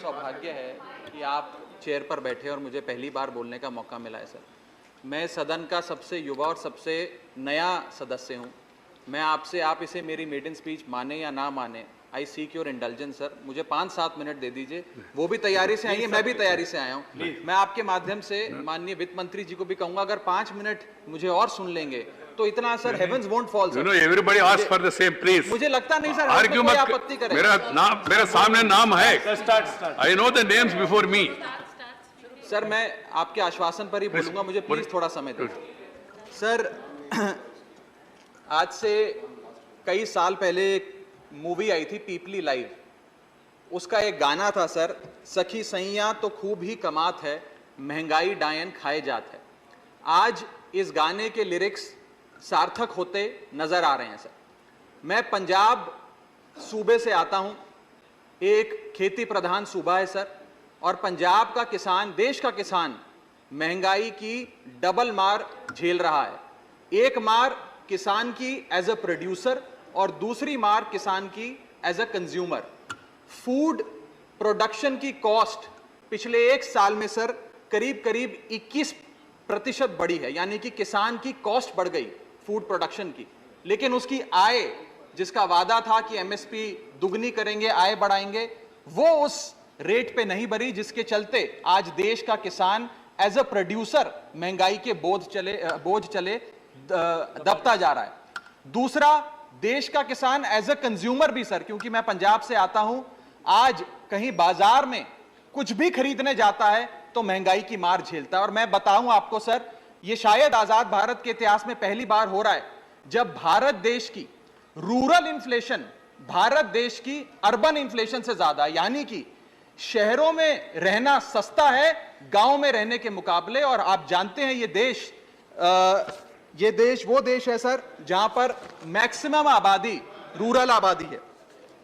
सौभाग्य है कि आप चेयर पर बैठे और मुझे पहली बार बोलने का मौका मिला है सर। मैं सदन का सबसे युवा और सबसे नया सदस्य हूं। मैं आपसे, आप इसे मेरी मेडन स्पीच माने या ना माने, आई सीक योर इंडल्जेंस सर। मुझे 5-7 मिनट दे दीजिए। वो भी तैयारी से आई है, मैं भी तैयारी से आया हूँ। मैं आपके माध्यम से माननीय वित्त मंत्री जी को भी कहूंगा, अगर 5 मिनट मुझे और सुन लेंगे तो इतना sir heavens won't fall sir. Everybody ask for the same please. मुझे लगता नहीं सर आर्ग्यू कोई मत। आपत्ति करे। मेरा सामने नाम है। I know the names before me. Sir मैं आपके आश्वासन पर ही बोलूंगा, मुझे प्लीज थोड़ा समय दीजिए सर। आज से कई साल पहले एक मूवी आई थी पीपली लाइव, उसका एक गाना था सर, सखी सैया तो खूब ही कमात है, महंगाई डायन खाए जात है। आज इस गाने के लिरिक्स सार्थक होते नजर आ रहे हैं सर। मैं पंजाब सूबे से आता हूं, एक खेती प्रधान सूबा है सर, और पंजाब का किसान, देश का किसान महंगाई की डबल मार झेल रहा है। एक मार किसान की एज अ प्रोड्यूसर और दूसरी मार किसान की as a consumer. Food production की कॉस्ट पिछले 1 साल में सर करीब 21% बढ़ी है, यानी कि किसान की कॉस्ट बढ़ गई फूड प्रोडक्शन की, लेकिन उसकी आय, जिसका वादा था कि एमएसपी दुगनी करेंगे, आय बढ़ाएंगे, वो उस रेट पे नहीं बढ़ी, जिसके चलते आज देश का किसान एज अ प्रोड्यूसर महंगाई के बोझ चले दबता जा रहा है। दूसरा, देश का किसान एज अ कंज्यूमर भी सर, क्योंकि मैं पंजाब से आता हूं, आज कहीं बाजार में कुछ भी खरीदने जाता है तो महंगाई की मार झेलता है। और मैं बताऊं आपको सर, ये शायद आजाद भारत के इतिहास में पहली बार हो रहा है जब भारत देश की रूरल इन्फ्लेशन भारत देश की अर्बन इन्फ्लेशन से ज्यादा है, यानी कि शहरों में रहना सस्ता है गांव में रहने के मुकाबले। और आप जानते हैं ये देश वो देश है सर जहां पर मैक्सिमम आबादी रूरल आबादी है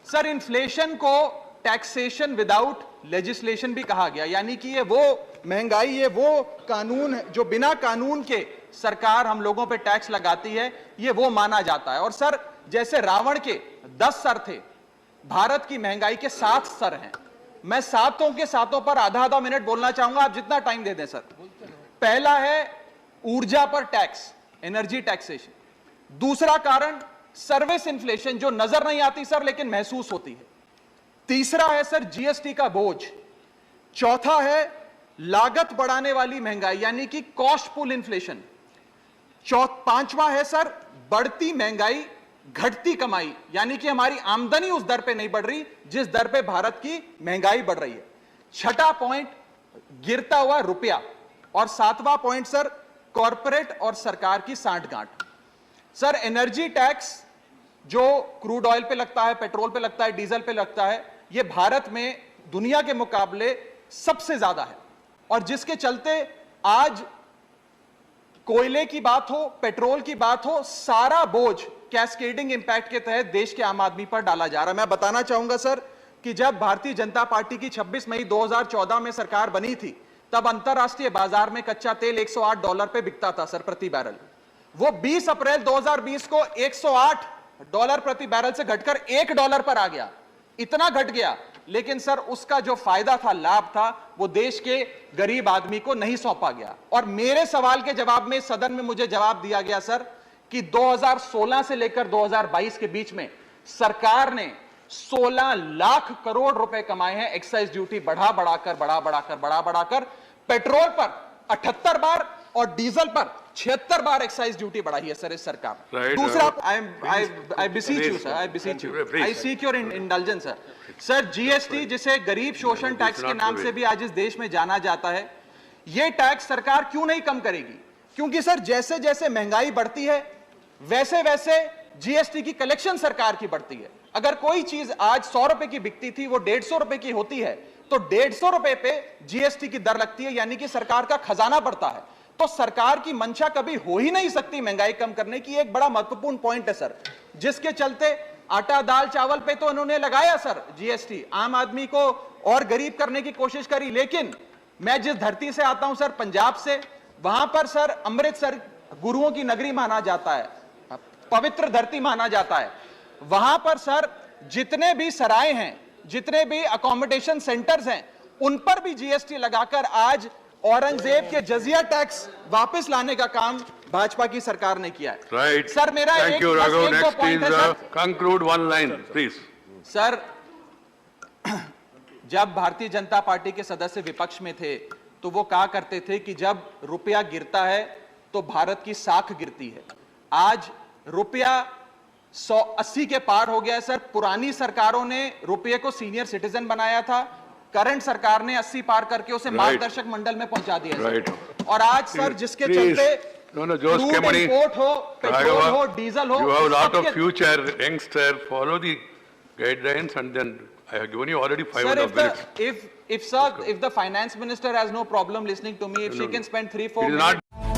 सर। इन्फ्लेशन को टैक्सेशन विदाउट लेजिस्लेशन भी कहा गया, यानी कि ये वो महंगाई, ये वो कानून है जो बिना कानून के सरकार हम लोगों पे टैक्स लगाती है, ये वो माना जाता है। और सर जैसे रावण के 10 सर थे, भारत की महंगाई के 7 सर हैं। मैं सातों के सातों पर आधा मिनट बोलना चाहूंगा, आप जितना टाइम दे दें सर। पहला है ऊर्जा पर टैक्स, एनर्जी टैक्सेशन। दूसरा कारण सर्विस इन्फ्लेशन, जो नजर नहीं आती सर लेकिन महसूस होती है। तीसरा है सर जीएसटी का बोझ। चौथा है लागत बढ़ाने वाली महंगाई, यानी कि कॉस्ट पुल इन्फ्लेशन। पांचवा है सर बढ़ती महंगाई घटती कमाई, यानी कि हमारी आमदनी उस दर पे नहीं बढ़ रही जिस दर पे भारत की महंगाई बढ़ रही है। छठा पॉइंट गिरता हुआ रुपया। और सातवां पॉइंट सर कॉरपोरेट और सरकार की सांठगांठ। सर एनर्जी टैक्स जो क्रूड ऑयल पे लगता है, पेट्रोल पे लगता है, डीजल पे लगता है, यह भारत में दुनिया के मुकाबले सबसे ज्यादा है। और जिसके चलते आज कोयले की बात हो, पेट्रोल की बात हो, सारा बोझ कैस्केडिंग इंपैक्ट के तहत देश के आम आदमी पर डाला जा रहा है। मैं बताना चाहूंगा सर कि जब भारतीय जनता पार्टी की 26 मई 2014 में सरकार बनी थी, तब अंतरराष्ट्रीय बाजार में कच्चा तेल $108 पे बिकता था सर प्रति बैरल। वो 20 अप्रैल 2020 को $108 प्रति बैरल से घटकर $1 पर आ गया। इतना घट गया, लेकिन सर उसका जो फायदा था, लाभ था, वो देश के गरीब आदमी को नहीं सौंपा गया। और मेरे सवाल के जवाब में सदन में मुझे जवाब दिया गया सर कि 2016 से लेकर 2022 के बीच में सरकार ने 16 लाख करोड़ रुपए कमाए हैं एक्साइज ड्यूटी बढ़ा बढ़ाकर। पेट्रोल पर 78 बार और डीजल पर 76 बार एक्साइज ड्यूटी बढ़ाई है सर इस सरकार ने। दूसरा, I beseech you sir, I seek your indulgence sir. Sir GST, जिसे गरीब शोषण टैक्स के नाम से भी आज इस देश में जाना जाता है, यह टैक्स सरकार क्यों नहीं कम करेगी? क्योंकि सर जैसे जैसे महंगाई बढ़ती है वैसे वैसे जीएसटी की कलेक्शन सरकार की बढ़ती है। अगर कोई चीज आज 100 रुपए की बिकती थी, वो 150 रुपए की होती है, तो 150 रुपए पे जीएसटी की दर लगती है, यानी कि सरकार का खजाना बढ़ता है। तो सरकार की मंशा कभी हो ही नहीं सकती महंगाई कम करने की। एक बड़ा महत्वपूर्ण पॉइंट है सर, जिसके चलते आटा दाल चावल पे तो उन्होंने लगाया सर जीएसटी, आम आदमी को और गरीब करने की कोशिश करी। लेकिन मैं जिस धरती से आता हूं सर, पंजाब से, वहां पर सर अमृतसर गुरुओं की नगरी माना जाता है, पवित्र धरती माना जाता है। वहां पर सर जितने भी सराय हैं, जितने भी अकोमोडेशन सेंटर्स हैं, उन पर भी जीएसटी लगाकर आज औरंगजेब के जजिया टैक्स वापस लाने का काम भाजपा की सरकार ने किया है। Right. सर मेरा Thank एक you, बस Raghav. एक दो Next पॉइंट is है sir. conclude one line, please. Sir जब भारतीय जनता पार्टी के सदस्य विपक्ष में थे तो वो कहा करते थे कि जब रुपया गिरता है तो भारत की साख गिरती है। आज रुपया 180 के पार हो गया है सर। पुरानी सरकारों ने रुपये को सीनियर सिटीजन बनाया था, करंट सरकार ने 80 पार करके उसे मार्गदर्शक मंडल में पहुंचा दिया है Right. सर। और आज सर जिसके Please. चलते No, Jose crude Kemani. Import हो, पेट्रोल Raghav, हो, डीजल हो, you have a lot of सबके- future, youngster. Follow the guidelines, and then I have given you already Sir, 500 minutes. if the finance minister has no problem listening to me, if she can spend 3-4 It is minutes. not.